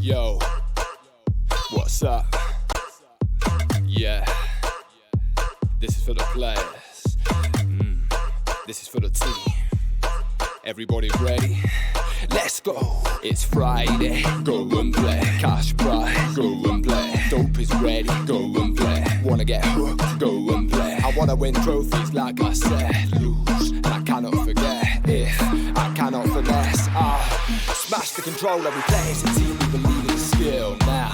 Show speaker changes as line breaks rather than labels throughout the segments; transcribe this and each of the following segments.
Yo, what's up? Yeah, this is for the players. This is for the team. Everybody ready? Let's go. It's Friday, go and play. Cash prize, go and play. Dope is ready, go and play. Wanna get hooked, go and play. I wanna win trophies like I said. Lose, and I cannot forget. If I cannot finesse, smash the controller. We play as a team, we believe in skill. Now,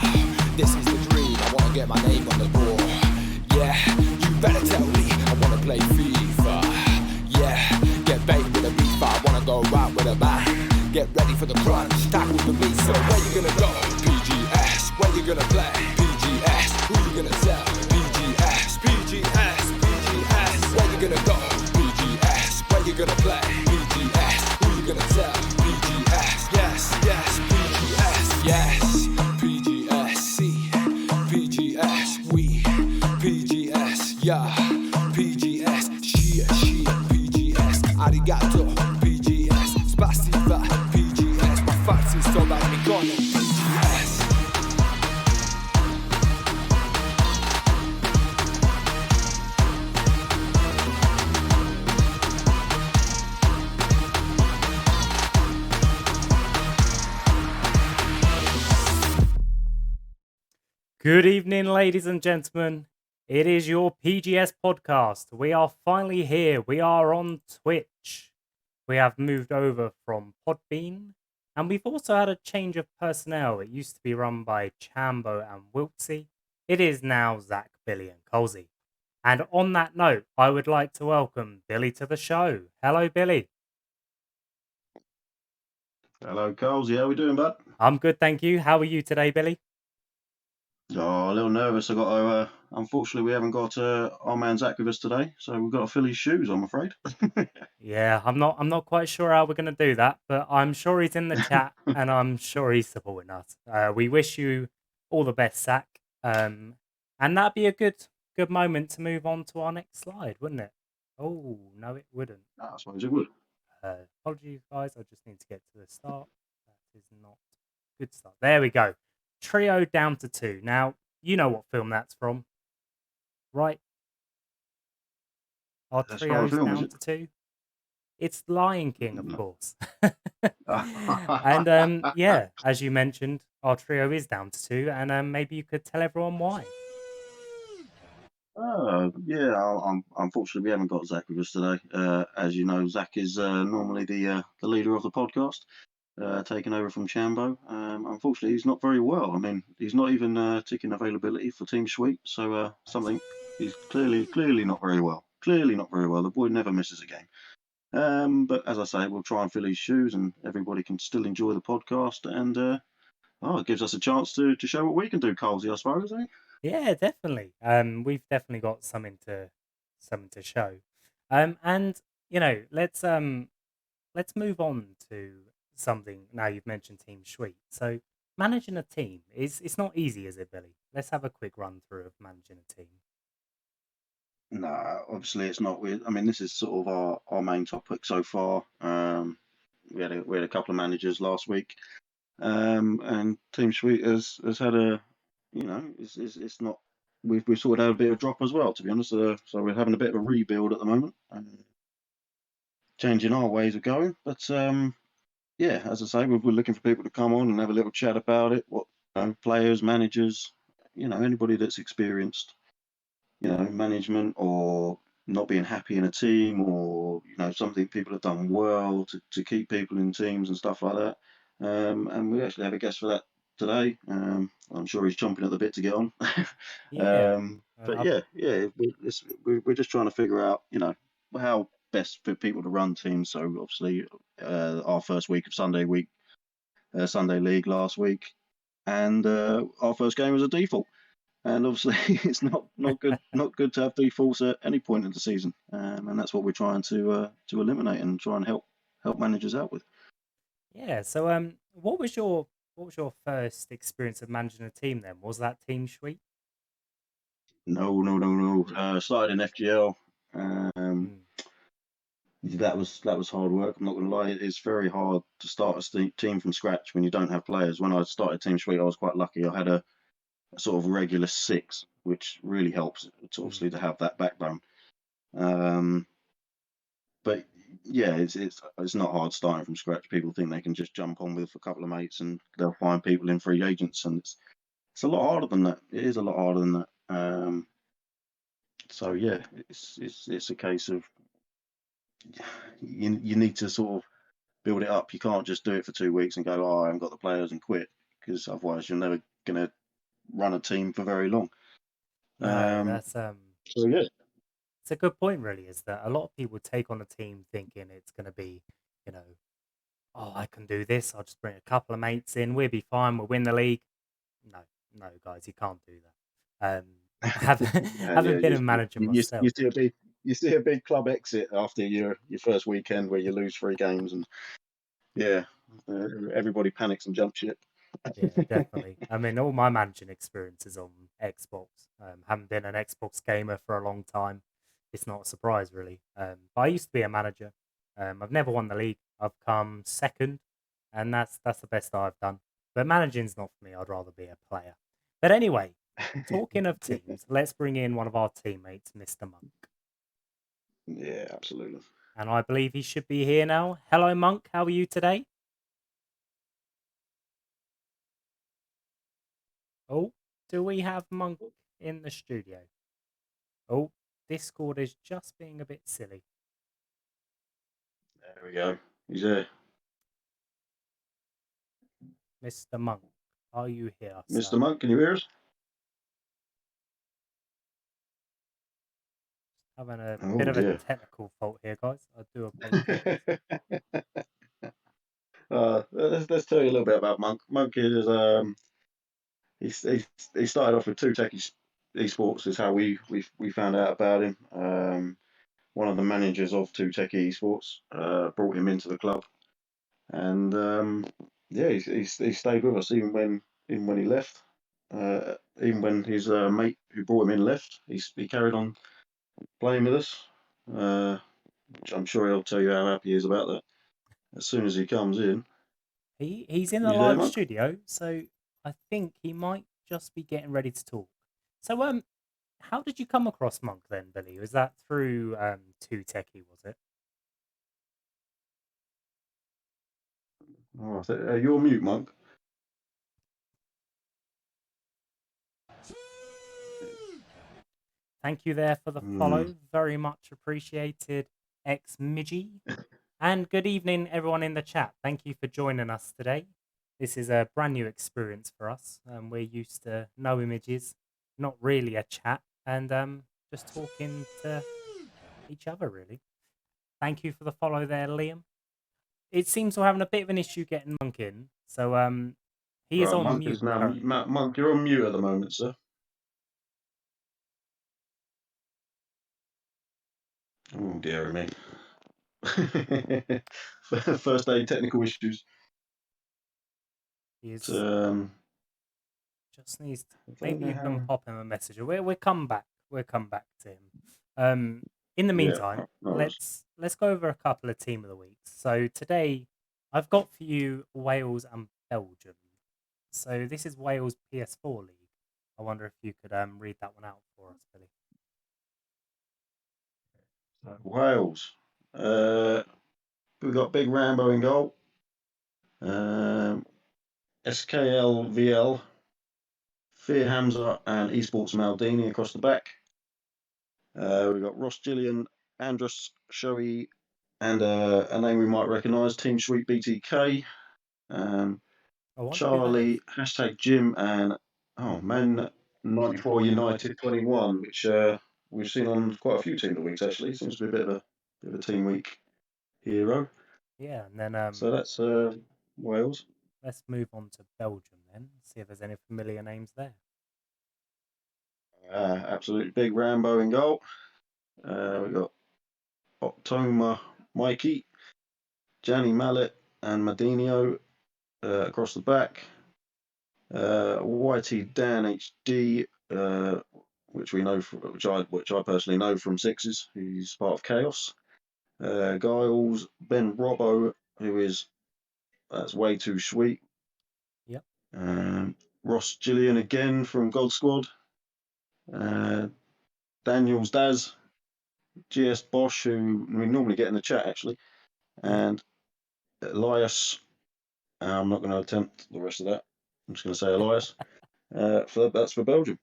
this is the dream. I wanna get my name on the board. Yeah, you better tell me. I wanna play FIFA. Yeah, get bait with a beef. I wanna go out with a bang. Get ready for the crunch, tackle the beat. So where you gonna go? PGS, where you gonna play? PGS, who you gonna tell? PGS, PGS, PGS, where you gonna go? PGS, where you gonna play? PGS, who you gonna tell? PGS, yes, yes, PGS, yes, PGS, see, PGS, we, PGS, yeah, PGS, she, PGS, arigato, PGS, spasiba, PGS, my fancy so that we gonna PGS.
Good evening, ladies and gentlemen. It is your PGS podcast. We are finally here. We are on Twitch. We have moved over from Podbean, and we've also had a change of personnel. It used to be run by Chambo and Wiltsy. It is now Zach, Billy, and Colesy. And on that note, I would like to welcome Billy to the show. Hello, Billy.
Hello, Colesy. How we doing, bud?
I'm good, thank you. How are you today, Billy?
Oh, a little nervous. I got to. Unfortunately, we haven't got our man Zach with us today, so we've got to fill his shoes. I'm afraid.
Yeah, I'm not quite sure how we're going to do that, but I'm sure he's in the chat and I'm sure he's supporting us. We wish you all the best, Zach. And that'd be a good moment to move on to our next slide, wouldn't it? Oh, no, it wouldn't.
I suppose it would.
Apologies, guys. I just need to get to the start. That is not a good start. There we go. Trio down to 2. Now, you know what film that's from, right? Our
That's from a
trio's
film, is
down
it?
to 2. It's Lion King, of
No.
course. And yeah, as you mentioned, our trio is down to 2, and maybe you could tell everyone why.
Yeah. Unfortunately, we haven't got Zach with us today. As you know, Zach is normally the leader of the podcast, taking over from Chambo. Unfortunately, he's not very well. I mean, he's not even ticking availability for Team Sweep, so something he's clearly not very well. Clearly not very well. The boy never misses a game. But as I say, we'll try and fill his shoes, and everybody can still enjoy the podcast, and it gives us a chance to show what we can do, Colesy, I suppose, eh?
Yeah, definitely. We've definitely got something to show. And you know, let's move on to something. Now you've mentioned Team Sweet, so managing a team it's not easy, is it, Billy? Let's have a quick run through of managing a team.
No, obviously it's not. I mean, this is sort of our main topic so far. We had a couple of managers last week, and Team Sweet has had a, it's not. We've sort of had a bit of a drop as well, to be honest. So we're having a bit of a rebuild at the moment, changing our ways of going. But yeah, as I say, we're looking for people to come on and have a little chat about it. What players, managers, anybody that's experienced, management or not being happy in a team, or something people have done well to keep people in teams and stuff like that. And we actually have a guest for that today. I'm sure he's chomping at the bit to get on.
Yeah,
But yeah, we're just trying to figure out, how best for people to run teams. So obviously, our first week of Sunday League last week, and our first game was a default. And obviously, it's not good to have defaults at any point in the season, and that's what we're trying to eliminate and try and help managers out with.
yeah. So what was your first experience of managing a team then? Was that Team Sweet?
No. Started in FGL. that was hard work. I'm not going to lie. It's very hard to start a team from scratch when you don't have players. When I started Team Sweet, I was quite lucky. I had a sort of regular six, which really helps, obviously, to have that backbone. But yeah, it's not hard starting from scratch. People think they can just jump on with a couple of mates and they'll find people in free agents, and it's a lot harder than that. It is a lot harder than that. So yeah, it's a case of you need to sort of build it up. You can't just do it for 2 weeks and go, oh, I haven't got the players, and quit, because otherwise you're never going to run a team for very long.
No, that's
So yeah,
it's a good point. Really, is that a lot of people take on a team thinking it's going to be, you know, oh, I can do this. I'll just bring a couple of mates in. We'll be fine. We'll win the league. No, no, guys, you can't do that. Having
yeah,
been a manager myself,
you see a big club exit after your first weekend where you lose 3 games, and yeah, everybody panics and jumps ship.
yeah, definitely. I mean, all my managing experience is on Xbox. Haven't been an Xbox gamer for a long time. It's not a surprise, really. But I used to be a manager. I've never won the league. I've come second, and that's the best I've done. But managing's not for me. I'd rather be a player. But anyway, talking of teams, let's bring in one of our teammates, Mr. Monk.
Yeah, absolutely.
And I believe he should be here now. Hello, Monk. How are you today? Oh, do we have Monk in the studio? Oh, Discord is just being a bit silly.
There we go. He's there.
Mr. Monk, are you here,
Mr.
sir?
Monk, can you hear us?
Having a
Oh
bit of a
dear.
technical fault here, guys. I do apologize.
Let's tell you a little bit about Monk. Monk is he started off with Two Tech Esports is how we found out about him. One of the managers of Two Tech Esports brought him into the club, and yeah, he stayed with us even when he left. Even when his mate who brought him in left, he carried on playing with us. Which I'm sure he'll tell you how happy he is about that as soon as he comes in.
He's in the
You there,
live
Monk?
studio, so I think he might just be getting ready to talk. So how did you come across Monk then, Billy? Was that through Two Techie, was it?
Oh, you're mute, Monk.
Thank you there for the follow. Very much appreciated, X Midgie. And good evening, everyone in the chat. Thank you for joining us today. This is a brand new experience for us. We're used to no images, not really a chat, and just talking to each other, really. Thank you for the follow there, Liam. It seems we're having a bit of an issue getting Monk in, so he is
Right,
on
Monk
mute
is now.
currently.
Monk, you're on mute at the moment, sir. Oh dear me. First day technical issues.
He is
Um,
just needs to,
I don't
maybe
know
you can
how.
pop him a message. We'll come back. We'll come back to him. In the
Yeah,
meantime,
no worries.
let's go over a couple of team of the weeks. So today I've got for you Wales and Belgium. So this is Wales PS4 League. I wonder if you could read that one out for us, Billy.
Wales. We've got Big Rambo in goal. SKLVL, Fear Hamza, and Esports Maldini across the back. We've got Ross Gillian, Andrus Shoei, and a name we might recognise, Team Sweet BTK.
I wonder who that is.
Charlie, #Jim, and Man 94 United 21, which we've seen on quite a few team of the weeks actually. Seems to be a bit of a team week hero.
Yeah, and then
So that's Wales.
let's move on to Belgium then. See if there's any familiar names there.
Absolutely big Rambo in goal. We've got Octoma Mikey, Gianni Mallet, and Madinho across the back. YT Dan HD, which we know, which I personally know from Sixes. He's part of Chaos. Giles, Ben Robbo, that's way too sweet.
Yep.
Ross Gillian again from God Squad. Daniel's Daz, GS Bosch, who we normally get in the chat actually, and Elias. I'm not going to attempt the rest of that. I'm just going to say Elias. That's for Belgium.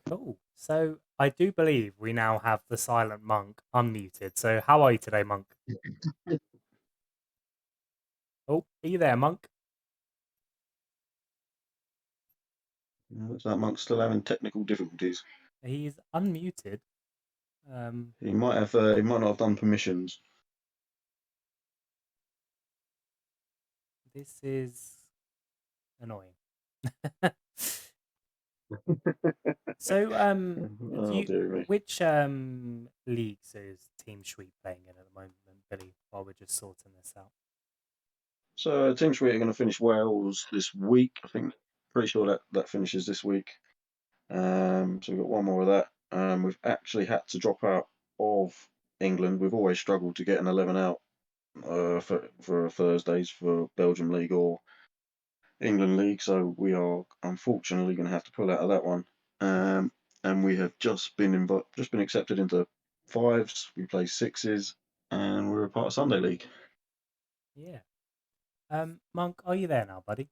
Cool. So I do believe we now have the silent monk unmuted. So how are you today, monk? Oh, are you there, monk?
Looks like Monk's still having technical difficulties.
He's unmuted.
He might not have done permissions.
This is annoying. So, which leagues is Team Sweet playing in at the moment, Billy? While we're just sorting this out.
So Team Sweet are going to finish Wales this week. I think. Pretty sure that finishes this week. So we've got one more of that. We've actually had to drop out of England. We've always struggled to get an 11 out for Thursdays for Belgium League or England League. So we are unfortunately going to have to pull out of that one. And we have just been accepted into fives. We play sixes, and we're a part of Sunday League.
Yeah. Monk, are you there now, buddy?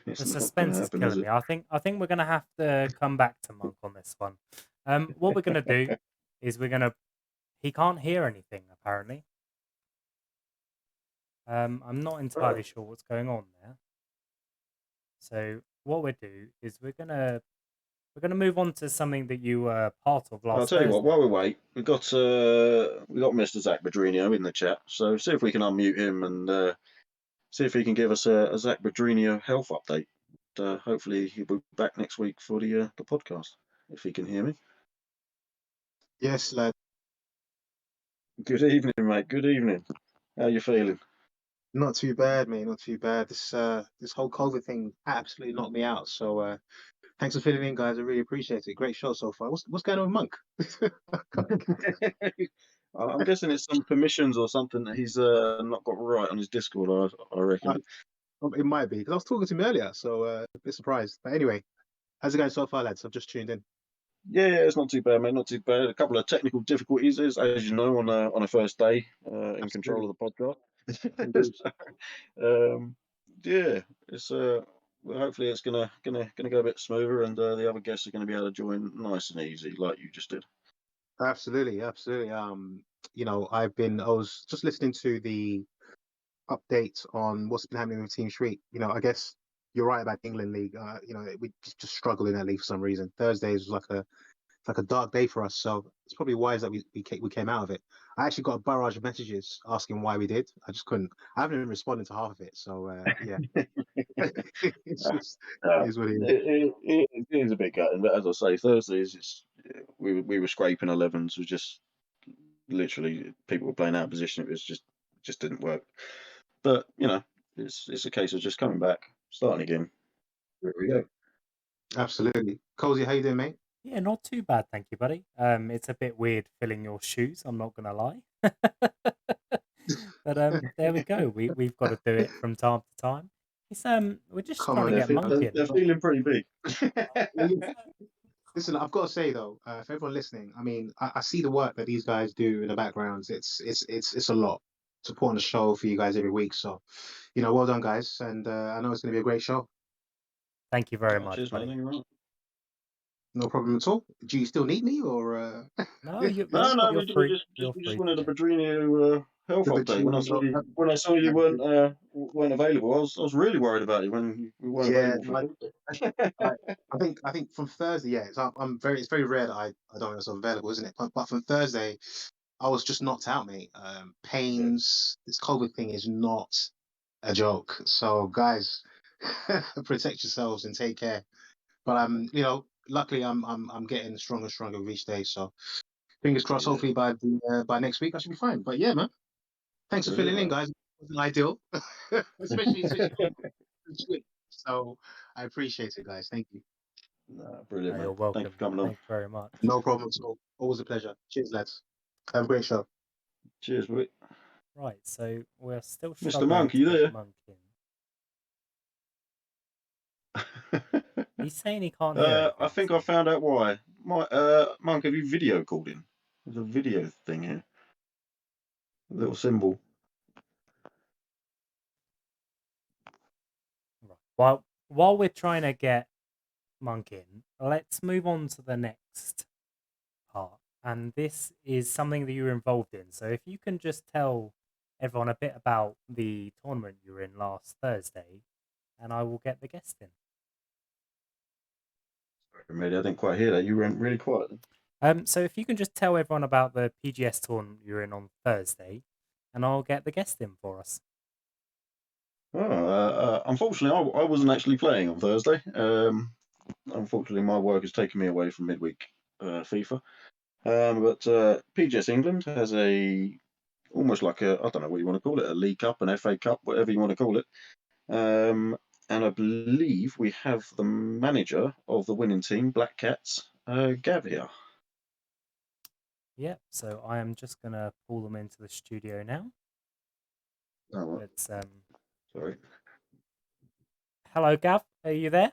The suspense is killing me. I think we're gonna have to come back to Monk on this one. What we're gonna do is he can't hear anything apparently. I'm not entirely sure what's going on there. So what we'll do is we're gonna move on to something that you were part of last.
I'll tell you what. While we wait, we got Mr. Zach Badrinio in the chat. So see if we can unmute him and see if he can give us a Zach Badrinio health update. Hopefully he'll be back next week for the podcast if he can hear me.
Yes, lad.
Good evening, mate. Good evening. How you feeling?
Not too bad, mate. Not too bad. This whole COVID thing absolutely knocked me out. So thanks for filling in, guys. I really appreciate it. Great show so far. What's going on with Monk?
I'm guessing it's some permissions or something that he's not got right on his Discord. I reckon.
It might be because I was talking to him earlier, so a bit surprised. But anyway, how's it going so far, lads? I've just tuned in.
Yeah, it's not too bad, mate. Not too bad. A couple of technical difficulties, as you know, on a first day in control of the podcast. Yeah, it's hopefully it's gonna go a bit smoother, and the other guests are gonna be able to join nice and easy, like you just did.
Absolutely. I was just listening to the update on what's been happening with Team Street. I guess you're right about the England League. We just struggle in that league for some reason. Thursdays was like a dark day for us. So it's probably wise that we came out of it. I actually got a barrage of messages asking why we did. I just couldn't. I haven't even responded to half of it. So yeah, it's just it is what it is.
It is a bit gutting, but as I say, Thursdays we were scraping 11s. Was just literally people were playing out of position. It just didn't work. But it's a case of just coming back, starting again. There we go.
Absolutely. Colesy, how you doing, mate?
Yeah, not too bad, thank you, buddy. It's a bit weird filling your shoes, I'm not gonna lie. But there we go. We've got to do it from time to time. It's we're just trying to get Monk in.
They're feeling pretty big.
Listen, I've got to say though, for everyone listening, I mean, I see the work that these guys do in the backgrounds. It's a lot to put on a show for you guys every week. So, well done, guys, and I know it's going to be a great show.
Thank you very much,
Cheers,
buddy.
man.
No problem at all. Do you still need me, or?
No, we just wanted a Badrinio health update. When I saw you weren't available, I was really worried about you when you weren't available.
I think from Thursday, yeah, it's very rare that I don't have myself available, isn't it? But from Thursday, I was just knocked out, mate. Pains. This COVID thing is not a joke. So guys, protect yourselves and take care. But luckily I'm getting stronger and stronger with each day. So fingers crossed. Hopefully by next week I should be fine. But yeah, man. Thanks for filling in, guys. It wasn't ideal, especially so I appreciate it, guys. Thank you.
Brilliant,
You're
mate.
welcome.
Thank you for coming on.
Thank you very much.
No problem at all. Always a pleasure. Cheers, lads. Have a great show.
Cheers, mate.
Right, so we're still
Mr.
struggling
Monk,
to
you
get
there?
Monk in. He's saying he can't hear anything.
I think I found out why. Monk, have you video called in? There's a video thing here. A little symbol.
Right. While we're trying to get Monk in, let's move on to the next part. And this is something that you were involved in. So if you can just tell everyone a bit about the tournament you were in last Thursday, and I will get the guest in.
Maybe I didn't quite hear that. You went really quiet.
So if you can just tell everyone about the PGS tournament you're in on Thursday, and I'll get the guest in for us.
Unfortunately, I wasn't actually playing on Thursday. Unfortunately, my work has taken me away from midweek FIFA. But PGS England has almost like I don't know what you want to call it, a League Cup, an FA Cup, whatever you want to call it. And I believe we have the manager of the winning team, Black Cats, Gav here.
Yep, so I am just going to pull them into the studio now.
Oh, well,
It's
sorry.
Hello, Gav. Are you there?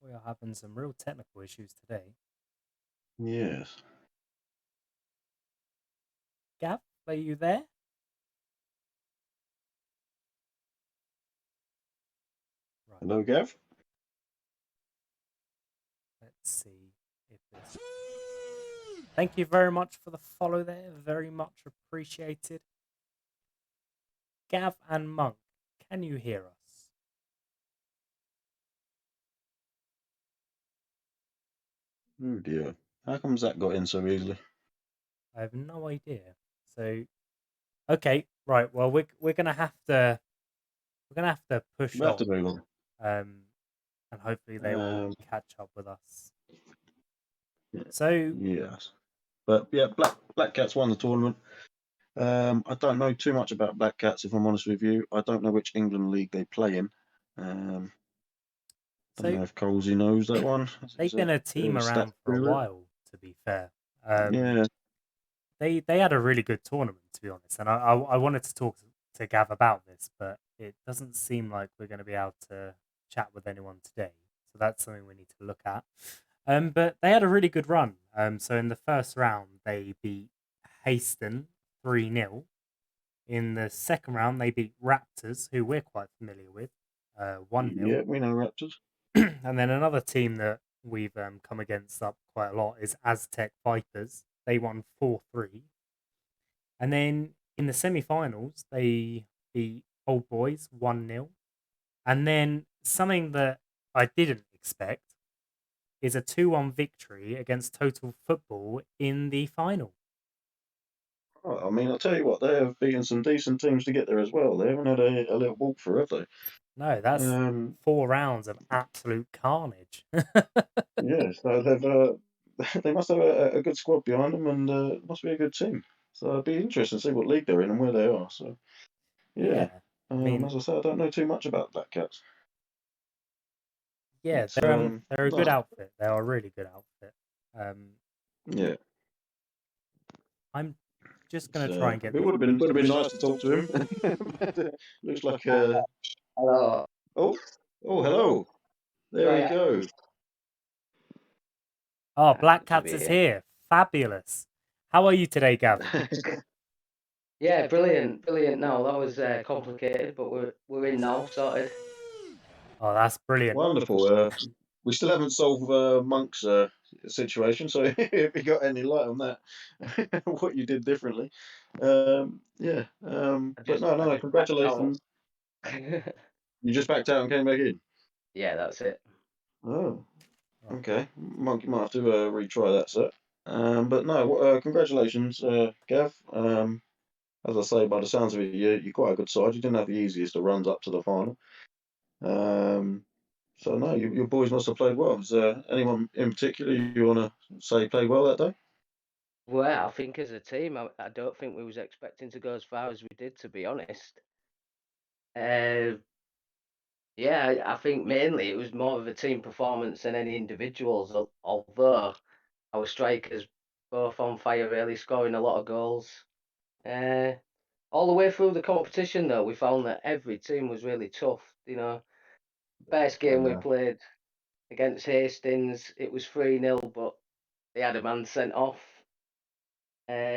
We are having some real technical issues today.
Yes.
Gav, are you there? Right.
Hello, Gav.
Let's see if this. Thank you very much for the follow there. Very much appreciated. Gav and Monk, can you hear us?
Oh dear. How comes that got in so easily?
I have no idea. So, okay, right. Well, we're gonna have to push
We have to
on,
move on.
and hopefully they will catch up with us.
Yeah.
So
yes, but yeah, Black Cats won the tournament. I don't know too much about Black Cats, if I'm honest with you. I don't know which England league they play in. Don't know if Colesy knows that one.
They've been a team around for a while, to be fair.
Yeah.
They had a really good tournament, to be honest, and I wanted to talk to Gav about this, but it doesn't seem like we're going to be able to chat with anyone today. So that's something we need to look at. But they had a really good run. So in the first round, they beat Haston 3-0. In the second round, they beat Raptors, who we're quite familiar with, 1-0.
Yeah, we know Raptors.
And then another team that we've come against up quite a lot is Aztec Vipers. They won 4-3. And then in the semi-finals, they beat Old Boys 1-0. And then something that I didn't expect is a 2-1 victory against Total Football in the final.
Oh, I mean, I'll tell you what, they have beaten some decent teams to get there as well. They haven't had a little walkthrough, have they?
No, that's 4 rounds of absolute carnage.
Yeah, so they must have a good squad behind them, and it must be a good team. So it'd be interesting to see what league they're in and where they are. So yeah,
I mean,
as I say, I don't know too much about Black Cats.
Yeah, they're a good outfit. They are a really good outfit.
Yeah,
I'm just gonna try and get.
It would have been nice to talk to him. Looks like
Hello.
oh hello. There we go.
Oh, Black Cats is here. Fabulous. How are you today, Gav?
Yeah, brilliant. No, that was complicated, but we're in now, sorted.
Oh, that's brilliant.
Wonderful. We still haven't solved Monk's situation, so if you got any light on that, what you did differently, yeah. But no, congratulations. You just backed out and came back in.
Yeah, that's it.
Oh, okay. Monk, you might have to retry that, sir. But no, congratulations, Gav. As I say, by the sounds of it, you're quite a good side. You didn't have the easiest of runs up to the final. So no, your boys must have played well. Is there anyone in particular you want to say played well that day?
Well, I think as a team, I don't think we was expecting to go as far as we did, to be honest. Yeah, I think mainly it was more of a team performance than any individuals. Although our strikers both on fire, really scoring a lot of goals. Uh, all the way through the competition, though, we found that every team was really tough. Best game we played against Hastings, it was 3-0, but they had a man sent off.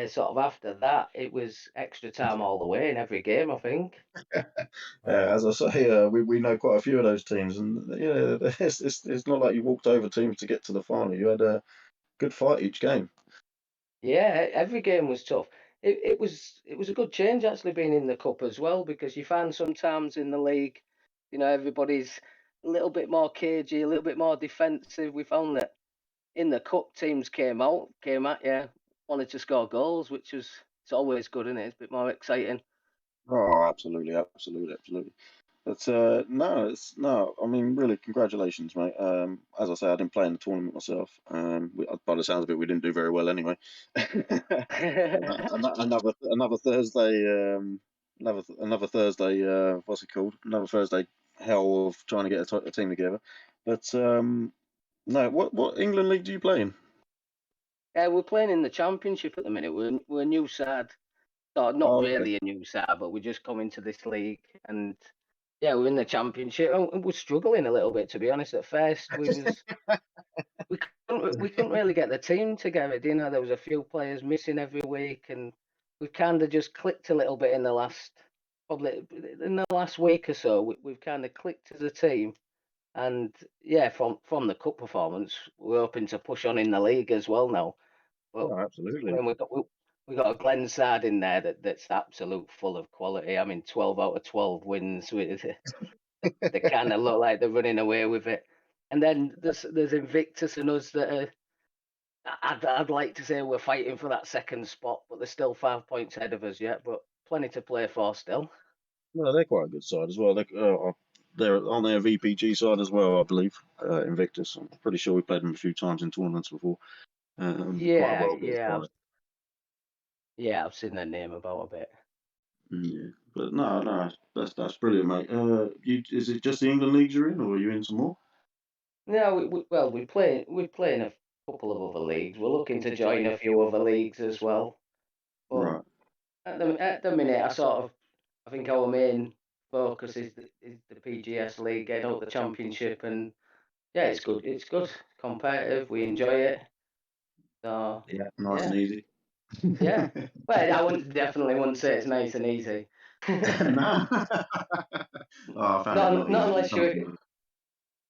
Sort of after that, it was extra time all the way in every game, I think.
As I say, we know quite a few of those teams, and yeah, it's not like you walked over teams to get to the final. You had a good fight each game.
Yeah, every game was tough. It was a good change actually being in the cup as well, because you find sometimes in the league, everybody's a little bit more cagey, a little bit more defensive. We found that in the cup, teams came at you, wanted to score goals, which was it's always good, isn't it? It's a bit more exciting.
Oh, absolutely, absolutely, absolutely. But no. I mean, really, congratulations, mate. As I say, I didn't play in the tournament myself. By the sounds of it, we didn't do very well anyway. Another Thursday. Another Thursday. What's it called? Another Thursday hell of trying to get a team together. But no. What England league do you play in?
We're playing in the championship at the minute. We're a new side. Not
Oh, okay.
really a new side, but we just come into this league, and yeah, we're in the championship, and we're struggling a little bit, to be honest. At first, we couldn't really get the team together. There was a few players missing every week, and we've kind of just clicked a little bit in the last week or so. We've kind of clicked as a team, and yeah, from the cup performance, we're hoping to push on in the league as well now. But
Oh, absolutely.
when we got a Glen side in there that's absolute full of quality. I mean, 12 out of 12 wins. They kind of look like they're running away with it. And then there's Invictus and us that are. I'd like to say we're fighting for that second spot, but they're still 5 points ahead of us yet. But plenty to play for still.
No, they're quite a good side as well. They're on their VPG side as well, I believe. Invictus. I'm pretty sure we played them a few times in tournaments before. Quite a
Yeah,
well-built
yeah,
side.
yeah. I've seen their name about a bit.
Yeah, but no, that's brilliant, mate. Is it just the England leagues you're in, or are you in some more?
No, we play in a couple of other leagues. We're looking to join a few other leagues as well. But
Right.
at the minute, I think our main focus is the PGS League, getting up the championship, and yeah, it's good. It's good, competitive. We enjoy it. So
Yeah, nice and
yeah,
easy.
yeah. Well, I definitely wouldn't say it's nice and easy.
No. Oh, I found it a lot
Not
easier than
unless
some
you.
people.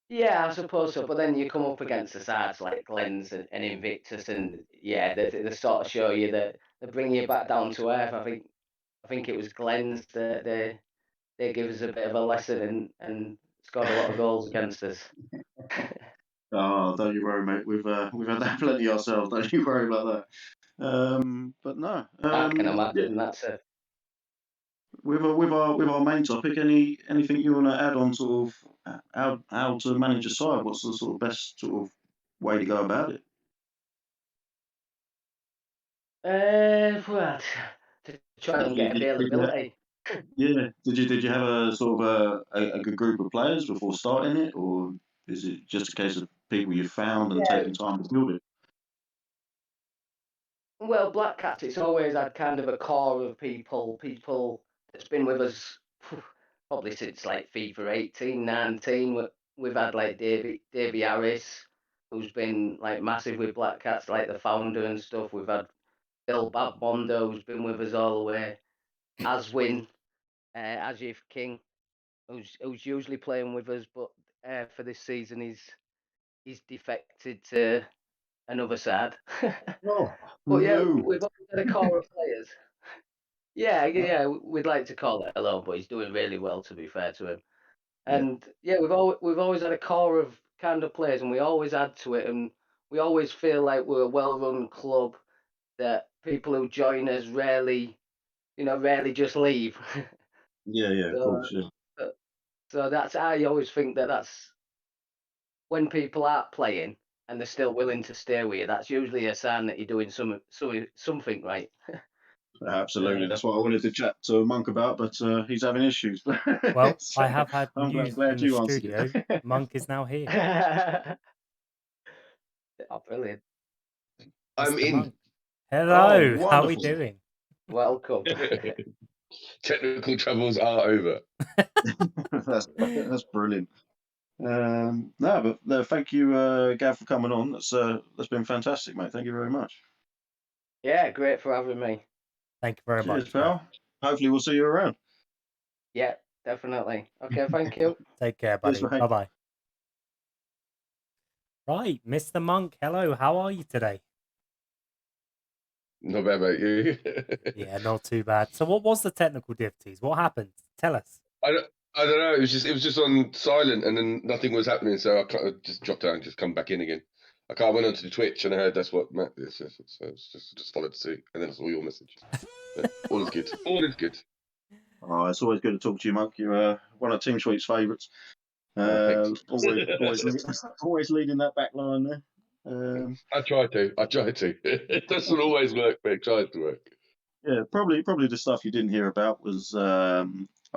Yeah, I suppose so. But then you come up against the sides like Glens and Invictus, and yeah, they sort of show you that they bring you back down to earth. I think it was Glens that they give us a bit of a lesson and scored a lot of goals against us.
Oh, don't you worry, mate. We've had that plenty ourselves. Don't you worry about that. But no.
I can
Yeah.
imagine that's a.
With our main topic, anything you want to add on sort of how to manage a side? What's the sort of best sort of way to go about it?
Well, to try
Did
and
you,
get
did, did you ha-
availability.
yeah. Did you have a sort of a good group of players before starting it, or is it just a case of people you found and
Yeah,
taking time to build it?
well, Black Cats, it's always had kind of a core of people that's been with us probably since like FIFA 18, 19. We've had like Davy Harris, who's been like massive with Black Cats, like the founder and stuff. We've had Bill Babmondo, who's been with us all the way. Aswin, Ajif King, who's usually playing with us, but for this season he's defected to another side.
Oh
But yeah,
no!
we've always had a core of players. Yeah, yeah, we'd like to call it alone, but he's doing really well, to be fair to him.
Yeah,
And yeah, we've always had a core of kind of players, and we always add to it, and we always feel like we're a well-run club that people who join us rarely just leave.
yeah, of
so,
course, yeah.
so that's I always think that's when people aren't playing. and they're still willing to stay with you, that's usually a sign that you're doing something right.
Absolutely, that's what I wanted to chat to Monk about, but he's having issues.
Well,
So
I have had
I'm
news
glad
from the
you answered
studio.
it.
Monk is now here.
Oh, brilliant.
I'm
Mr.
in.
Monk.
Oh,
Hello, how are we
wonderful.
doing?
Welcome.
Technical troubles are over.
That's brilliant. No, but thank you, Gav, for coming on. That's been fantastic, mate. Thank you very much.
Yeah, great for having me.
Thank you very
Cheers,
much,
pal.
mate.
Hopefully, we'll see you around.
Yeah, definitely. Okay, thank you.
Take care,
Cheers,
buddy.
mate.
Bye-bye. Right, Mr. Monk, hello, how are you today?
Not bad, mate. You?
Yeah, not too bad. So what was the technical difficulties? What happened? Tell us.
I don't know. It was just on silent, and then nothing was happening. So I just dropped out and just come back in again. I went onto the Twitch and I heard that's what Matt is. So it's just followed suit, and then I saw your message. But all is good. All is good.
Oh, it's always good to talk to you, Monk. You're one of Team Sweet's favourites.
Thanks.
Always leading that back line there.
I try to. It doesn't always work, but it tries to work.
Yeah, probably the stuff you didn't hear about was I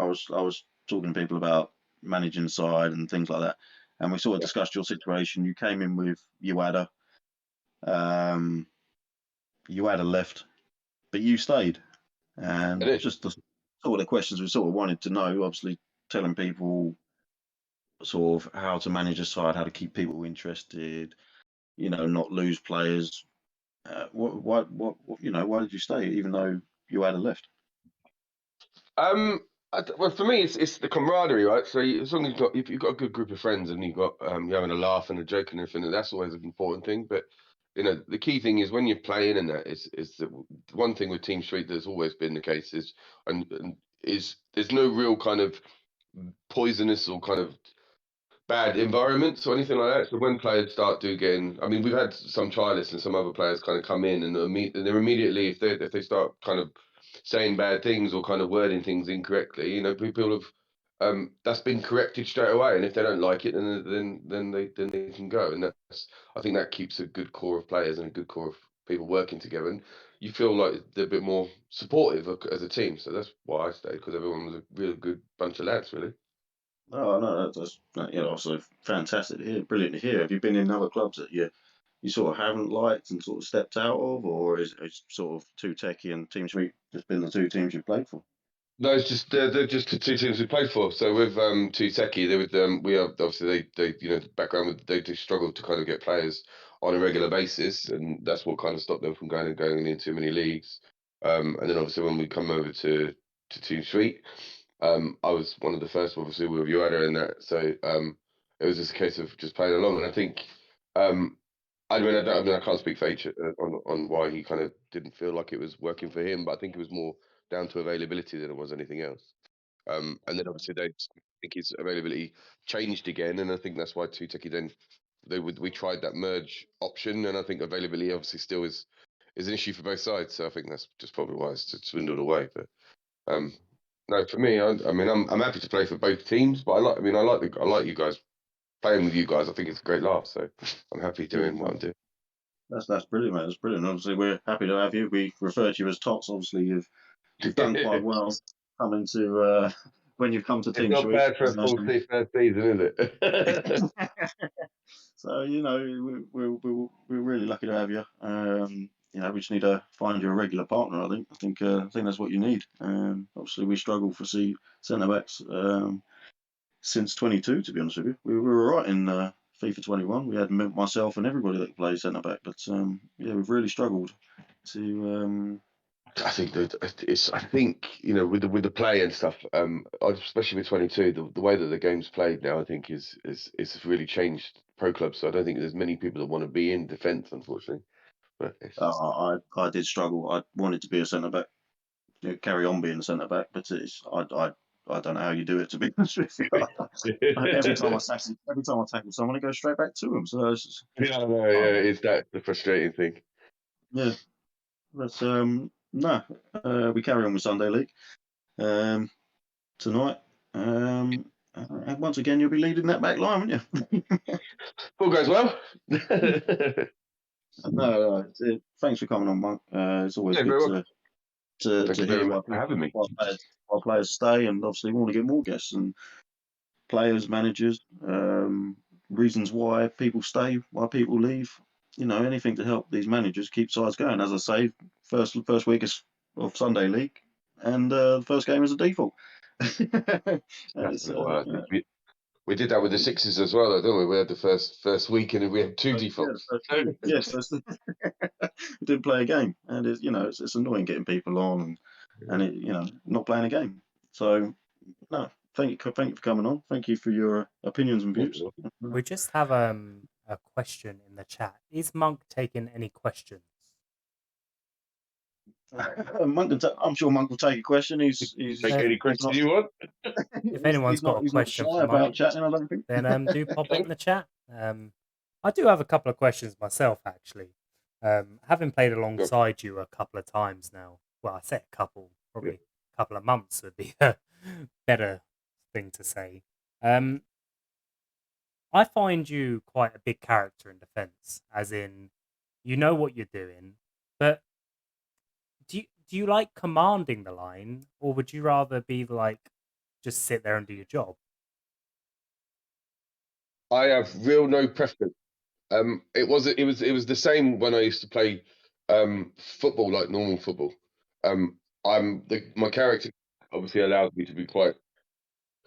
was talking to people about managing side and things like that, and we sort of discussed your situation. You came in with Uada, Uada left, but you stayed,
I
and
did.
just the sort of the questions we sort of wanted to know. Obviously, telling people sort of how to manage a side, how to keep people interested, not lose players. What, why did you stay even though Uada left?
Well, for me, it's the camaraderie, right? So as long as if you've got a good group of friends and you've got you're having a laugh and a joke and everything, that's always an important thing. But the key thing is when you're playing, and that is the one thing with Team Street that's always been the case is is there's no real kind of poisonous or kind of bad environments or anything like that. So when players getting, I mean, we've had some trialists and some other players kind of come in and they're immediately if they start kind of saying bad things or kind of wording things incorrectly, people have that's been corrected straight away. And if they don't like it, then they can go. And I think that keeps a good core of players and a good core of people working together. And you feel like they're a bit more supportive as a team. So that's why I stayed, because everyone was a really good bunch of lads, really.
Oh no, that's also fantastic to hear. Brilliant to hear. Have you been in other clubs that you sort of haven't liked and sort of stepped out of, or is it sort of Too Techie and Team Sweet just been the two teams you've played for?
No, it's just they're just the two teams we played for. So with Too Techie, they would we are obviously they the background with they do struggle to kind of get players on a regular basis, and that's what kind of stopped them from going into many leagues. And then obviously when we come over to Team Sweet, I was one of the first, obviously with Ueda and that. So it was just a case of just playing along, and I think I can't speak for H on why he kind of didn't feel like it was working for him, but I think it was more down to availability than it was anything else. And then obviously I think his availability changed again, and I think that's why Too Techie then we tried that merge option, and I think availability obviously still is an issue for both sides. So I think that's just probably why it's dwindled away. But no, for me, I mean, I'm happy to play for both teams, but I like you guys. Playing with you guys, I think it's a great laugh. So I'm happy doing what I'm doing.
That's brilliant, mate. That's brilliant. Obviously, we're happy to have you. We refer to you as Tots. Obviously, you've done quite well coming to when you've come to
It's
Team
not
Sweet.
bad for a full first season, is it?
So we're really lucky to have you. We just need to find you a regular partner. I think that's what you need. Obviously, we struggle for centre backs since 22. To be honest with you, we were all right in FIFA 21. We had myself and everybody that plays centre back, but we've really struggled to.
I think that I think with the play and stuff, especially with 22, the way that the game's played now, I think is really changed pro clubs. So I don't think there's many people that want to be in defence, unfortunately. But
I did struggle. I wanted to be a centre back, carry on being a centre back, but I don't know how you do it, to be honest with you. Every time I tackle someone, I go straight back to them. So it's just,
it's that the frustrating thing.
yeah. But we carry on with Sunday League tonight. And once again, you'll be leading that back line, won't you?
All goes well.
No, thanks for coming on, Monk. It's always
Yeah,
good
very well.
to
Thank you
hear
very much for having me.
why players stay, and obviously we want to get more guests and players, managers, reasons why people stay, why people leave. You know, anything to help these managers keep sides going. As I say, first week of Sunday League, and the first game is a default.
That's we did that with the Sixers as well, though, didn't we? We had the first week and we had 2 defaults.
Yes, we didn't play a game, and it's annoying getting people on and it, not playing a game. So no, thank you for coming on. Thank you for your opinions and views.
We just have a question in the chat. Is Monk taking any questions?
Monk I'm sure Monk will take a question. He's
Take any question you want.
If anyone's got a question for
about
Monk,
chatting, I don't think.
then do pop it in the chat. I do have a couple of questions myself, actually. Having played alongside you a couple of times now, well, I say a couple, probably a couple of months would be a better thing to say. I find you quite a big character in defence, as in, you know what you're doing, but do you like commanding the line, or would you rather be like, just sit there and do your job?
I have real no preference. It was the same when I used to play football, like normal football. My character obviously allows me to be quite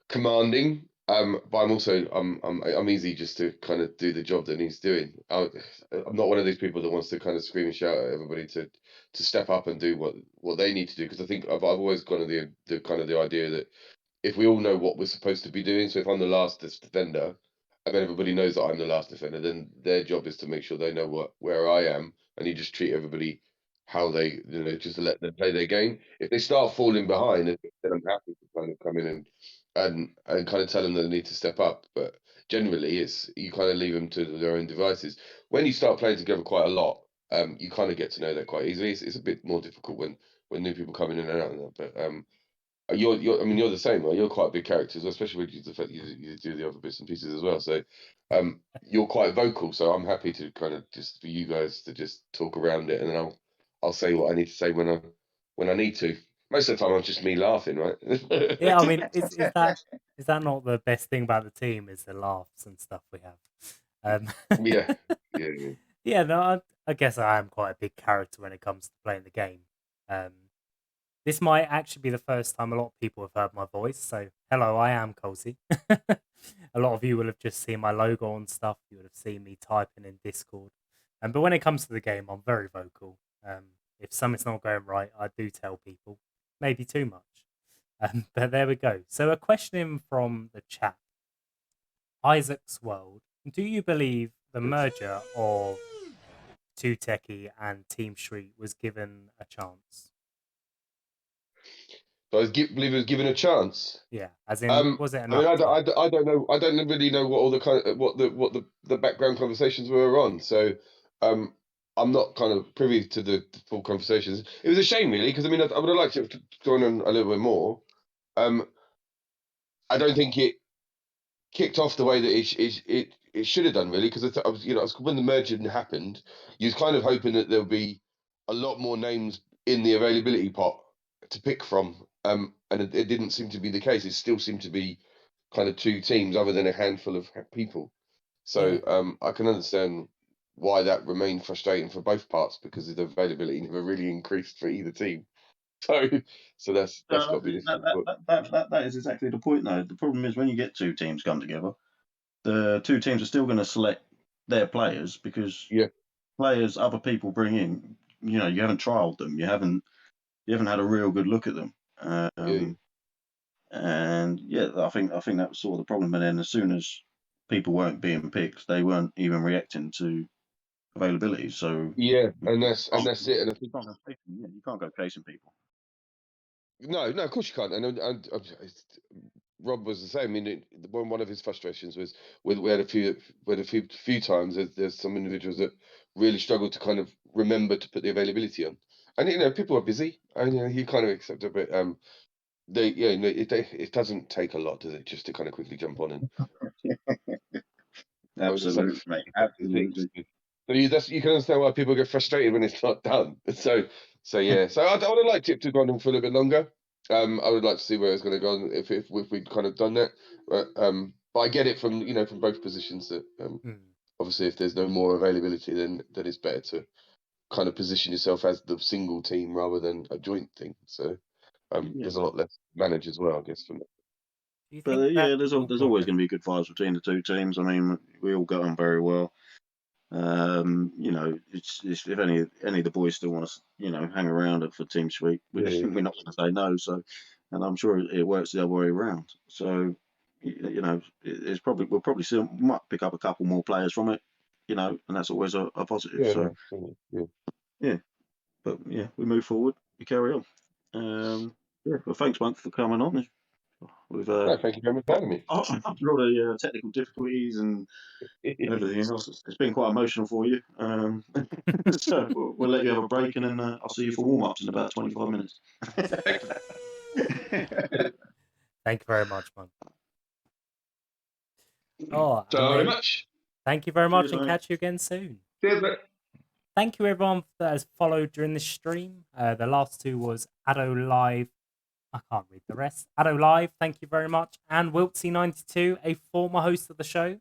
commanding, but I'm easy just to kind of do the job that he's doing. I'm not one of these people that wants to kind of scream and shout at everybody to step up and do what they need to do, because I think I've always gone to the kind of the idea that if we all know what we're supposed to be doing, so if I'm the last defender, and then everybody knows that I'm the last defender, then their job is to make sure they know where I am, and you just treat everybody how they, just to let them play their game. If they start falling behind, then I'm happy to kind of come in and kind of tell them that they need to step up. But generally, it's you kind of leave them to their own devices. When you start playing together quite a lot, you kind of get to know that quite easily. It's a bit more difficult when new people come in and out of that, but you're the same, right? You're quite a big character, especially with the fact you do the other bits and pieces as well. So you're quite vocal. So I'm happy to kind of just for you guys to just talk around it, and then I'll say what I need to say when I need to. Most of the time, it's just me laughing, right?
Yeah, I mean, is that not the best thing about the team? Is the laughs and stuff we have?
Yeah.
Yeah. No, I guess I am quite a big character when it comes to playing the game. This might actually be the first time a lot of people have heard my voice. So, hello, I am Colesy. A lot of you will have just seen my logo and stuff. You would have seen me typing in Discord. But when it comes to the game, I'm very vocal. If something's not going right, I do tell people. Maybe too much. But there we go. So a question from the chat. Isaac's World. Do you believe the merger of TOTW and Team Street was given a chance?
So I believe it was given a chance.
Yeah, as in, was it enough?
I don't know. I don't really know what all the the background conversations were on. So I'm not kind of privy to the full conversations. It was a shame, really, because I would have liked it to go on a little bit more. I don't think it kicked off the way that it should have done, really, because I was when the merger happened, you was kind of hoping that there would be a lot more names in the availability pot to pick from, and it didn't seem to be the case. It still seemed to be kind of 2 teams, other than a handful of people. So I can understand why that remained frustrating for both parts, because the availability never really increased for either team. So that's got to be difficult.
That is exactly the point, though. The problem is when you get 2 teams come together, the 2 teams are still going to select their players, because players other people bring in, you haven't trialed them, you haven't had a real good look at them, and I think that was sort of the problem. And then as soon as people weren't being picked, they weren't even reacting to availability. So
and that's it. And
you can't go chasing people.
No, of course you can't. And Rob was the same. One of his frustrations was we had a few times there's some individuals that really struggled to kind of remember to put the availability on, and people are busy, and you kind of accept a bit. it doesn't take a lot, does it, just to kind of quickly jump on and
Absolutely, mate. Absolutely.
So you can understand why people get frustrated when it's not done. So yeah. So I would have liked it to go on for a little bit longer. I would like to see where it's going to go if we'd kind of done that. But I get it from from both positions that obviously if there's no more availability, then it's better to kind of position yourself as the single team rather than a joint thing. So there's a lot less manage as well, I guess, from that.
Do you
But
think
yeah,
that...
there's
Oh,
always
go on,
going
Billy.
to be good vibes between the two teams. I mean, we all get on very well. It's if any of the boys still want to hang around for Team Suite, we're not going to say no. So, and I'm sure it works the other way around. So, it's we'll probably still might pick up a couple more players from it, and that's always a positive.
Yeah,
So
yeah.
but yeah, we move forward, we carry on. Well, thanks, Monk, for coming on. We've
No, thank you very much for having me.
after all the technical difficulties and everything else, it's been quite emotional for you. So we'll let you have a break, and then I'll see you for warm-ups in about 25 minutes.
Thank you very much, man. Oh,
So
and
very
then
much.
thank you very much,
Cheers,
and
mate.
catch you again soon.
Cheers, mate.
Thank you everyone that has followed during this stream. The last two was Addo Live. I can't read the rest. Addo Live, thank you very much. And Wiltsy92, a former host of the show.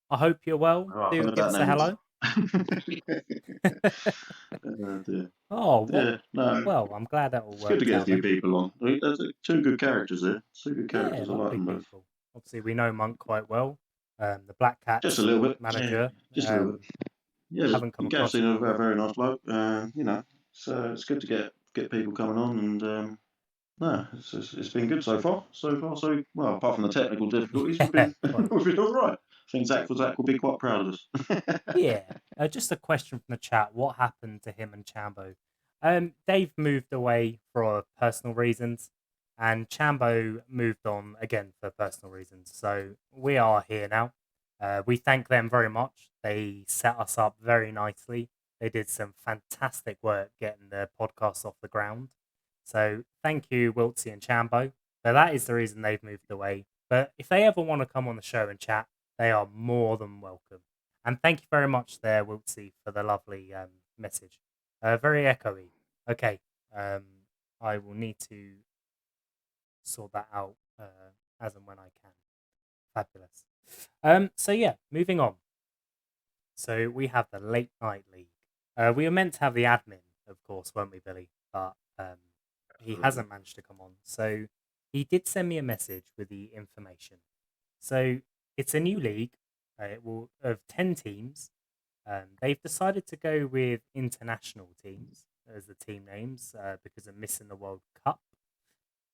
I hope you're well.
Oh,
Do
heard
give
that
us a hello.
Dear.
Oh, well,
Yeah, no,
well, I'm glad that all
it's good to
worked
get a
out
few
then.
people on. There's two good characters there. Two good
Yeah,
characters. I like
lovely
them both.
people. Obviously, we know Monk quite well. The Black Cats
Just a little bit.
manager.
Yeah, just a little bit. Yeah,
Haven't come
Gav
across
seems
him.
a very nice bloke. So it's good to get people coming on, and no, it's been good so far. So well, apart from the technical difficulties, we've been
Well,
we've been all right. I think Zach will be quite proud of us.
yeah. Just a question from the chat. What happened to him and Chambo? Dave moved away for personal reasons, and Chambo moved on again for personal reasons. So we are here now. We thank them very much. They set us up very nicely. They did some fantastic work getting the podcast off the ground. So thank you, Wiltsy and Chambo. So that is the reason they've moved away. But if they ever want to come on the show and chat, they are more than welcome. And thank you very much there, Wiltsy, for the lovely message. Very echoey. Okay. I will need to sort that out as and when I can. Fabulous. So yeah, moving on. So we have the Late Night League. We were meant to have the admin, of course, weren't we, Billy? But he hasn't managed to come on. So he did send me a message with the information. So it's a new league. It will of 10 teams. They've decided to go with international teams as the team names because of missing the World Cup,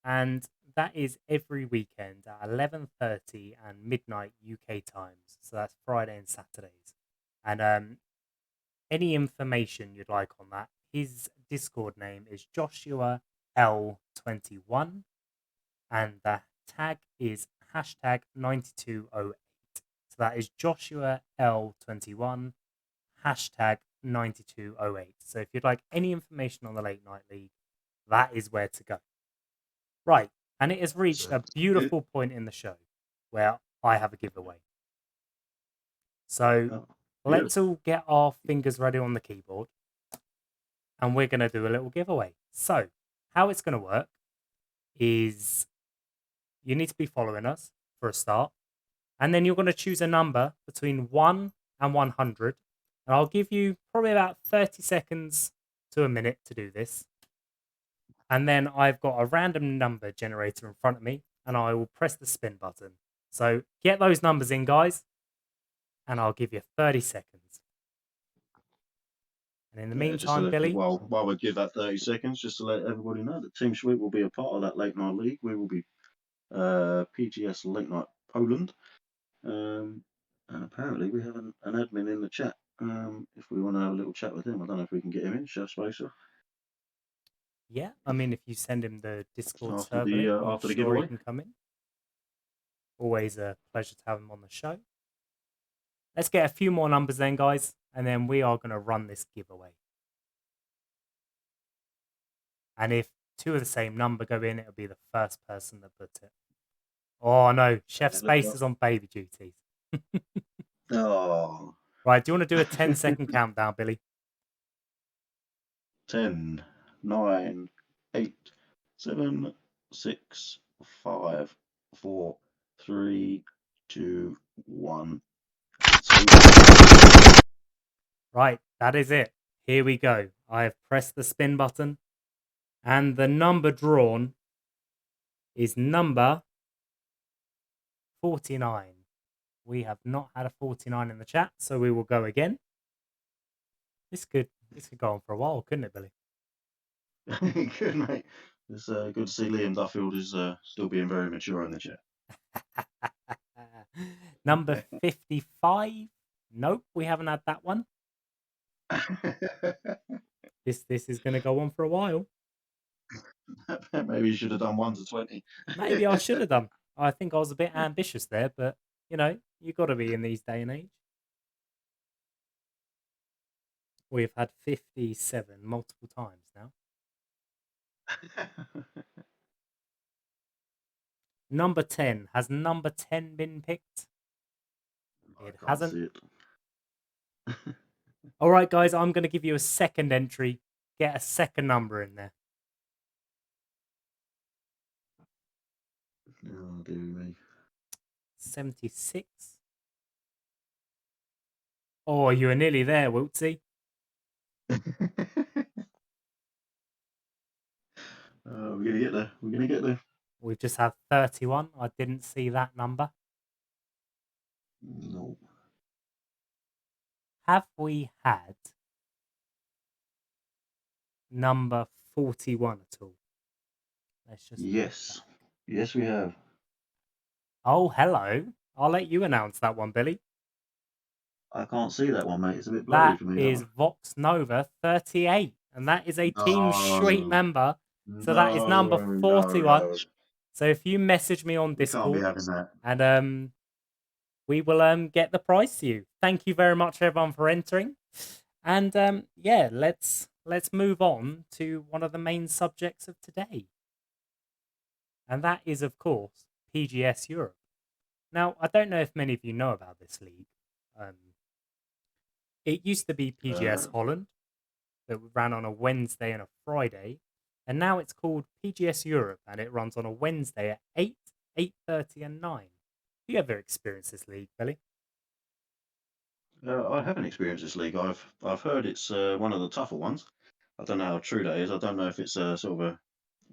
and that is every weekend at 11:30 and midnight UK times. So that's Friday and Saturdays. And any information you'd like on that, his Discord name is Joshua L21, and the tag is hashtag 9208. So that is Joshua L21, hashtag 9208. So if you'd like any information on the Late Night League, that is where to go. Right, and it has reached a beautiful point in the show where I have a giveaway. So let's all get our fingers ready on the keyboard, and we're going to do a little giveaway. So how it's going to work is you need to be following us for a start, and then you're going to choose a number between 1 and 100, and I'll give you probably about 30 seconds to a minute to do this. And then I've got a random number generator in front of me, and I will press the spin button. So get those numbers in, guys, and I'll give you 30 seconds. And in the meantime, Billy...
While we give that 30 seconds, just to let everybody know that Team Sweet will be a part of that Late Night League. We will be PGS Late Night Poland. And apparently we have an admin in the chat. If we want to have a little chat with him, I don't know if we can get him in, Chef Spacer.
Yeah, I mean, if you send him the Discord
After
server
the,
link, I'm
after the
sure
giveaway.
he can come in. Always a pleasure to have him on the show. Let's get a few more numbers then, guys, and then we are going to run this giveaway. And if two of the same number go in, it'll be the first person that put it. Oh no, Chef Space is on baby duty.
Oh,
Right, do you want to do a 10-second countdown, Billy?
10, 9, 8, 7, 6, 5, 4, 3, 2, 1.
Right, that is it. Here we go. I have pressed the spin button, and the number drawn is number 49. We have not had a 49 in the chat, so we will go again. This could go on for a while, couldn't it, Billy?
Good, mate. It's good to see Liam Duffield is still being very mature in the chat.
Number 55. Nope, we haven't had that one. This is going to go on for a while.
Maybe you should have done 1 to 20.
Maybe I should have done. I think I was a bit ambitious there, but you know, you got to be in these day and age. We've had 57 multiple times now. Number 10. Has number 10 been picked? It hasn't.
See it.
All right, guys, I'm going to give you a second entry. Get a second number in there.
Oh, dear me.
76. Oh, you were nearly there, Wiltsy.
We're going to get there. We're going to get there.
We've just had 31. I didn't see that number.
No.
Have we had number 41 at all? Let's just
Yes. Yes, we have.
Oh, hello. I'll let you announce that one, Billy.
I can't see that one, mate. It's a bit blurry
That
for me.
is Vox Nova 38. And that is a Team Street member. So that is number 41.
No.
So if you message me on
We can't be
Discord,
having that.
and we will get the prize to you. Thank you very much, everyone, for entering. And yeah, let's move on to one of the main subjects of today. And that is, of course, PGS Europe. Now, I don't know if many of you know about this league. It used to be PGS Holland that ran on a Wednesday and a Friday. And now it's called PGS Europe, and it runs on a Wednesday at 8, 8:30 and 9. Have you ever experienced this league, Billy?
I haven't experienced this league. I've heard it's one of the tougher ones. I don't know how true that is. I don't know if it's a sort of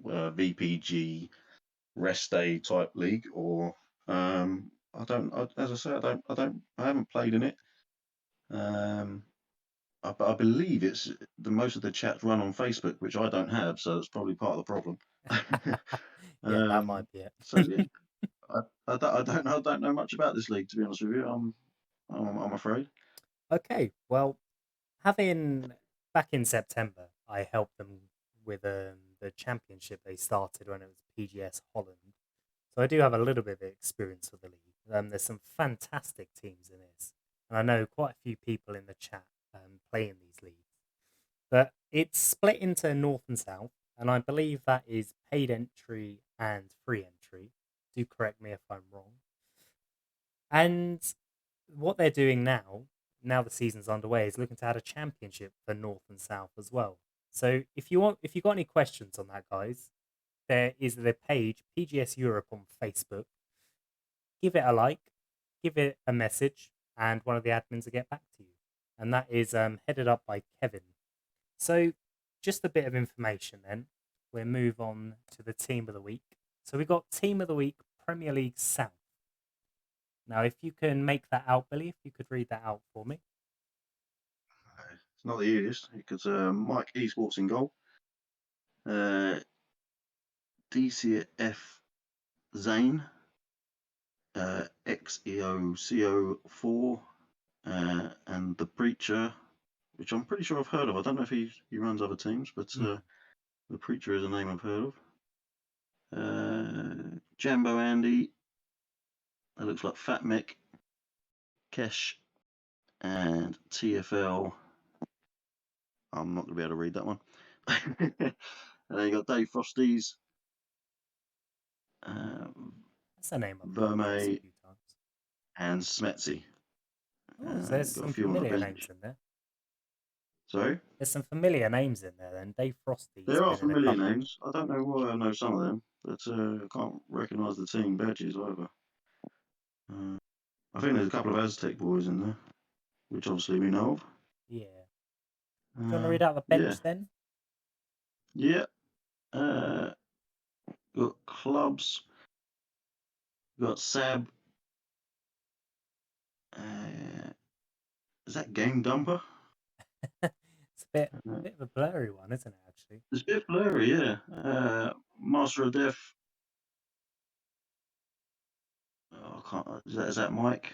a VPG rest day type league, or I don't. As I say, I haven't played in it. I believe it's most of the chats run on Facebook, which I don't have, so it's probably part of the problem.
Yeah, that might be it.
So yeah, I don't know much about this league, to be honest with you. I'm afraid.
Okay, well, back in September, I helped them with the championship they started when it was PGS Holland. So I do have a little bit of experience with the league. There's some fantastic teams in this, and I know quite a few people in the chat play in these leagues. But it's split into North and South, and I believe that is paid entry and free entry. Do correct me if I'm wrong. And what they're doing now the season's underway, is looking to add a championship for North and South as well. So if you got any questions on that, guys, there is the page PGS Europe on Facebook. Give it a like, give it a message, and one of the admins will get back to you. And that is headed up by Kevin. So just a bit of information then. We'll move on to the team of the week. So we've got team of the week, Premier League South. Now, if you can make that out, Billy, if you could read that out for me.
It's not the easiest, because Mike Esports in goal. DCF Zane. XEOCO4. And The Preacher, which I'm pretty sure I've heard of. I don't know if he runs other teams, but The Preacher is a name I've heard of. Jambo Andy. That looks like Fat Mick, Kesh, and TFL. I'm not going to be able to read that one. And then you got Dave Frosty's,
That's a name I've come across a
Verme,
few times.
and Smetsy.
Oh, so there's
Got a
some
few on the
familiar
bench.
names in there.
Sorry?
There's some familiar names in there then. Dave Frosty's
There are
been in a
familiar
couple.
names. I don't know why I know some of them, but I can't recognise the team badges either. I think there's a couple of Aztec boys in there, which obviously we know of.
Yeah. Do you want to read out the bench then?
Yeah. Got clubs. Got Sab. Is that Game Dumper?
It's a bit of a blurry one, isn't it, actually?
It's a bit blurry, yeah. Master of Death. Oh, I can't. Is that Mike?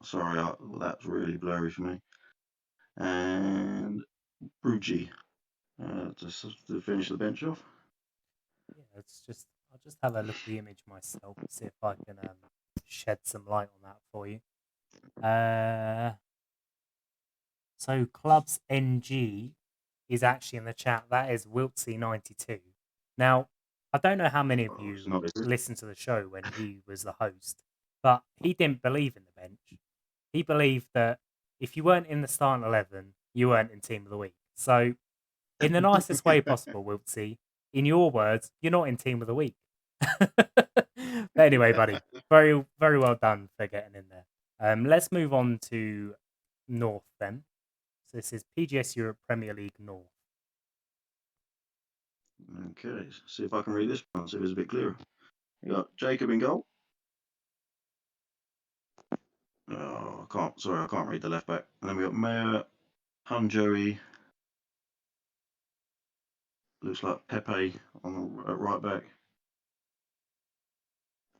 Sorry, that's really blurry for me. And Brugi, just to finish the bench off.
Yeah, I'll just have a look at the image myself, see if I can shed some light on that for you. So Clubs NG is actually in the chat. That is Wiltsy92. Now, I don't know how many of you listened to the show when he was the host, but he didn't believe in the bench. He believed that if you weren't in the starting 11, you weren't in Team of the Week. So, in the nicest way possible, Wiltsy, in your words, you're not in Team of the Week. But anyway, buddy, very, very well done for getting in there. Let's move on to North then. So this is PGS Europe Premier League North.
Okay, see if I can read this one, see if it's a bit clearer. You got Jacob in goal. Oh, I can't read the left back. And then we got Mayor, Hunjoey. Looks like Pepe on the right back.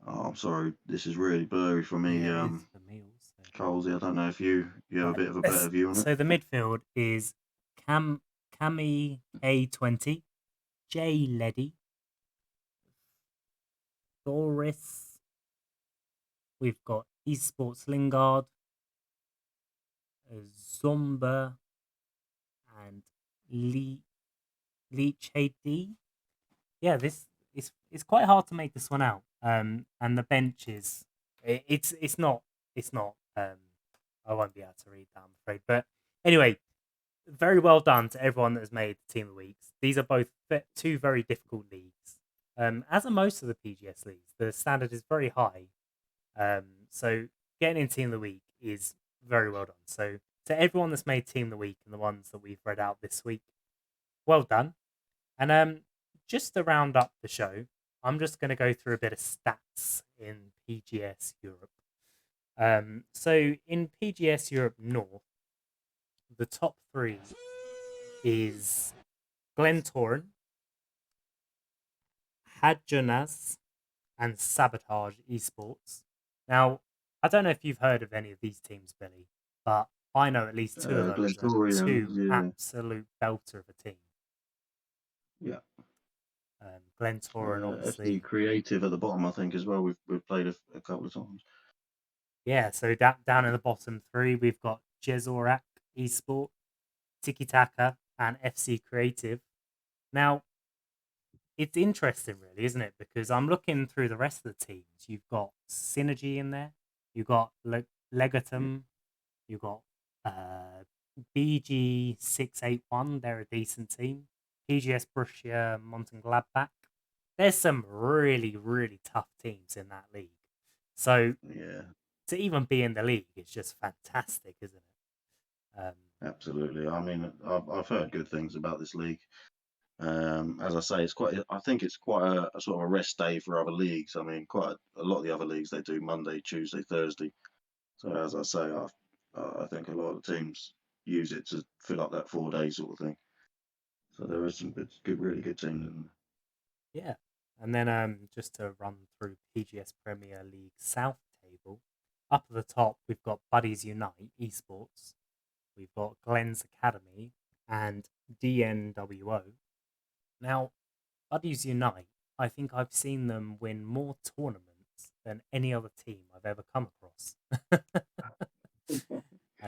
Oh, I'm sorry, this is really blurry for me.
Yeah, it is for me also.
Colesy, I don't know if you have a bit of a better view on it.
So the midfield is Cami A20, J Leddy, Doris. We've got Esports Lingard, Zomba, and Leech HD. Yeah, this it's quite hard to make this one out. And the bench is it's not I won't be able to read that, I'm afraid. But anyway, very well done to everyone that has made the Team of the Weeks. These are both two very difficult leagues. As are most of the PGS leagues, the standard is very high. So getting in Team of the Week is very well done. So to everyone that's made Team of the Week and the ones that we've read out this week, well done. And just to round up the show, I'm just going to go through a bit of stats in PGS Europe. So in PGS Europe North, the top three is Glentoran, Hadjonaz, and Sabotage Esports. Now, I don't know if you've heard of any of these teams, Billy, but I know at least two of those are two absolute belter of a team.
Yeah.
Glentoran, obviously.
FC Creative at the bottom, I think, as well. We've played a couple of times.
Yeah, so down in the bottom three, we've got Jezorak Esport, Tiki Taka, and FC Creative. Now, it's interesting, really, isn't it? Because I'm looking through the rest of the teams. You've got Synergy in there. You've got Legatum. You've got BG681. They're a decent team. PGS Borussia Mönchengladbach. There's some really, really tough teams in that league. So
yeah,
to even be in the league is just fantastic, isn't it?
Absolutely. I mean, I've heard good things about this league. As I say, I think it's quite a sort of a rest day for other leagues. I mean, quite a lot of the other leagues, they do Monday, Tuesday, Thursday. So as I say, I think a lot of the teams use it to fill up that 4 day sort of thing. So there is some really good teams in there.
Yeah. And then just to run through PGS Premier League South table, up at the top, we've got Buddies Unite Esports. We've got Glenn's Academy and DNWO. Now, Buddies Unite, I think I've seen them win more tournaments than any other team I've ever come across.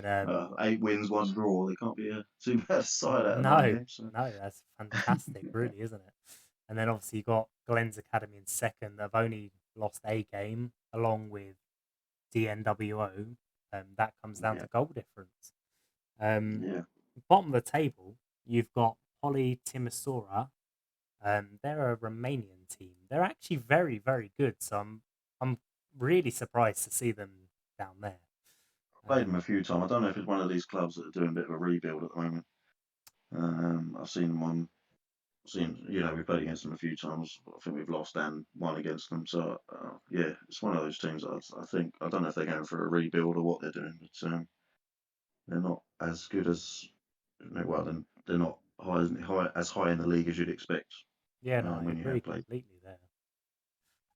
And
8 wins, 1 draw. They can't be too bad a side out of 9
no,
games. So.
no, that's fantastic, really, isn't it? And then obviously you got Glenn's Academy in second. They've only lost a game, along with DNWO. That comes down
Yeah.
to goal difference.
Yeah.
Bottom of the table, you've got Poly Timisoara. They're a Romanian team. They're actually very, very good. So I'm really surprised to see them down there.
Played them a few times. I don't know if it's one of these clubs that are doing a bit of a rebuild at the moment. I've seen them on. We've played against them a few times. I think we've lost and won against them. So yeah, it's one of those teams that I think I don't know if they're going for a rebuild or what they're doing, but they're not as good as they're not as high in the league as you'd expect.
Yeah, no, I
when you
agree
have played.
completely there.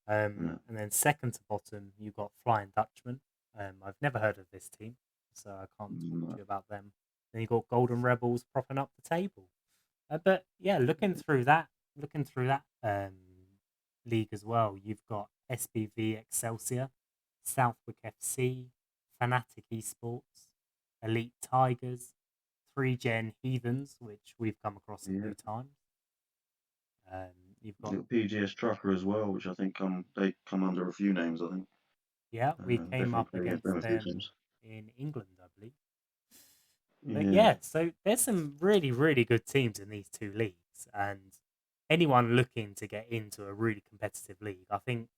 Yeah.
And then second to bottom, you've got Flying Dutchman. I've never heard of this team, so I can't talk to you about them. Then you've got Golden Rebels propping up the table. But yeah, looking through that league as well, you've got SBV Excelsior, Southwick FC, Fnatic Esports, Elite Tigers, 3Gen Heathens, which we've come across a few times. You've got
PGS Trucker as well, which I think they come under a few names. I think.
Yeah, we came up
definitely
against
them a few
them
times.
in England, I believe. But yeah, so there's some really, really good teams in these two leagues, and anyone looking to get into a really competitive league, I think,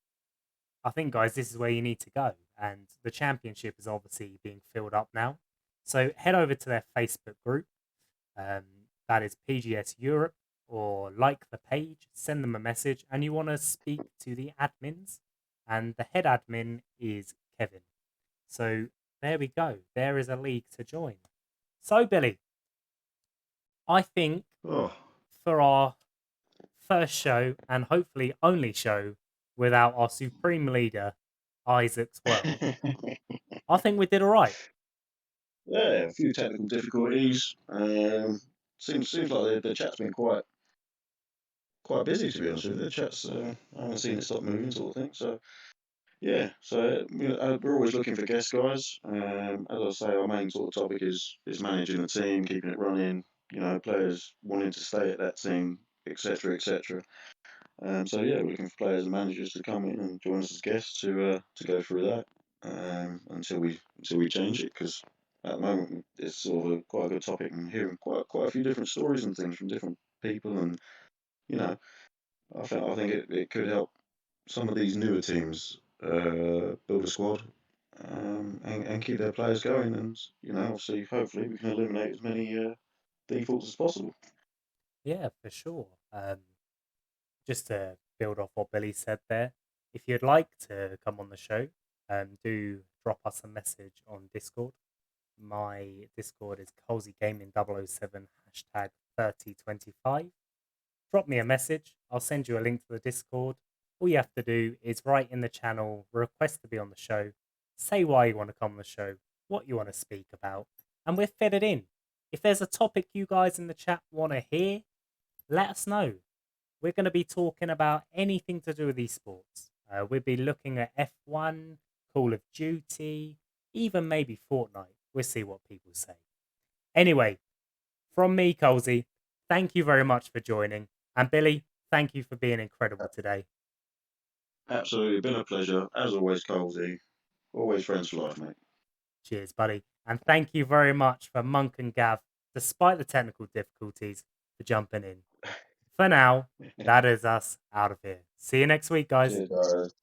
guys, this is where you need to go. And the championship is obviously being filled up now, so head over to their Facebook group. That is PGS Europe, or like the page, send them a message, and you want to speak to the admins, and the head admin is Kevin. So there we go. There is a league to join. So, Billy, I think for our first show, and hopefully only show without our supreme leader, Isaac's World, I think we did all right.
Yeah, a few technical difficulties. Seems like the chat's been quite busy, to be honest with you. The chat's I haven't seen it stop moving, sort of thing. So yeah, so we're always looking for guest guys. As I say, our main sort of topic is managing the team, keeping it running. Players wanting to stay at that team, etc., etc. So yeah, we're looking for players and managers to come in and join us as guests to go through that until we change it, because at the moment it's sort of quite a good topic and hearing quite a few different stories and things from different people, and I think it could help some of these newer teams build a squad and keep their players going, and obviously hopefully we can eliminate as many defaults as possible.
Yeah, for sure. Just to build off what Billy said there, if you'd like to come on the show, do drop us a message on Discord. My Discord is Colesy Gaming 007 #3025. Drop me a message. I'll send you a link to the Discord. All you have to do is write in the channel, request to be on the show, say why you want to come on the show, what you want to speak about, and we'll fit it in. If there's a topic you guys in the chat want to hear, let us know. We're going to be talking about anything to do with esports. We'll be looking at F1, Call of Duty, even maybe Fortnite. We'll see what people say. Anyway, from me, Colesy, thank you very much for joining. And Billy, thank you for being incredible today.
Absolutely, been a pleasure. As always, Colesy. Always friends for life, mate.
Cheers, buddy. And thank you very much for Monk and Gav, despite the technical difficulties, for jumping in. For now, that is us out of here. See you next week, guys.
Cheers, guys.